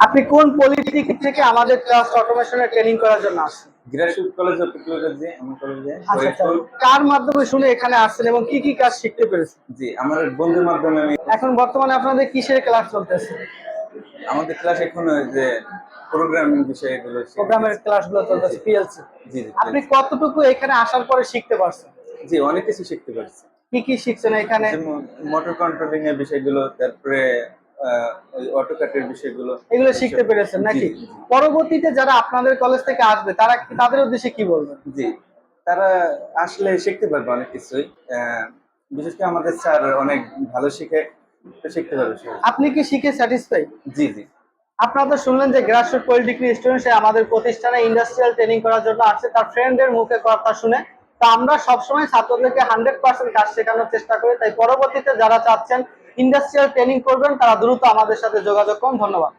আপনি কোন পলিটেকনিক থেকে আমাদের ক্লাস অটোমেশনের ট্রেনিং করার জন্য আসছেন? গ্রাজুয়েট কলেজ অফ টেকনোলজি আমি কলেজে আচ্ছা আচ্ছা, কার মাধ্যমে শুনে এখানে আসছেন এবং কি কি কাজ শিখতে পেরেছেন? জি আমার এক বন্ধুর মাধ্যমে আমি এখন বর্তমানে আপনাদের কিসের ক্লাস চলতেছে? আমাদের ক্লাস এখন ওই যে প্রোগ্রামিং বিষয়গুলো প্রোগ্রামের শিখতেছি। ক্লাসগুলো চলতেছে, জি পিএলসি। জি জি আপনি কতটুকু এখানে আসার পরে শিখতে পারছেন? জি অনেক কিছু শিখতে পারছি। কি কি শিখছেন এখানে? যেমন মোটর কন্ট্রোলিং এর বিষয়গুলো, তারপরে ওই অটোক্যাটের বিষয়গুলো এগুলো এইসব। শিখতে পেরেছেন জি নাকি? জি জি পরবর্তীতে যারা আপনাদের কলেজ থেকে আসবে তারা তাদের উদ্দেশ্যে কি বলবেন? জি তারা আসলে শিখতে পারবে অনেক কিছুই। বিশেষ করে আমাদের স্যার অনেক ভালো শিখে, তো শিখতে পারবে সবাই। আপনি কি শিখে স্যাটিসফাই? জি জি আপনারা তো শুনলেন যে গ্রাজুয়েট পলিটেকনিক স্টুডেন্ট সে আমাদের প্রতিষ্ঠানে ইন্ডাস্ট্রিয়াল ট্রেনিং করার জন্য আসছে তার ফ্রেন্ডের মুখে কথা শুনে। তো আমরা সবসময় ছাত্রদেরকে 100% কাজ শেখানোর চেষ্টা করি। তাই পরবর্তীতে যারা চাচ্ছেন ইন্ডাস্ট্রিয়াল ট্রেনিং করবেন তারা দ্রুত আমাদের সাথে যোগাযোগ করুন। ধন্যবাদ।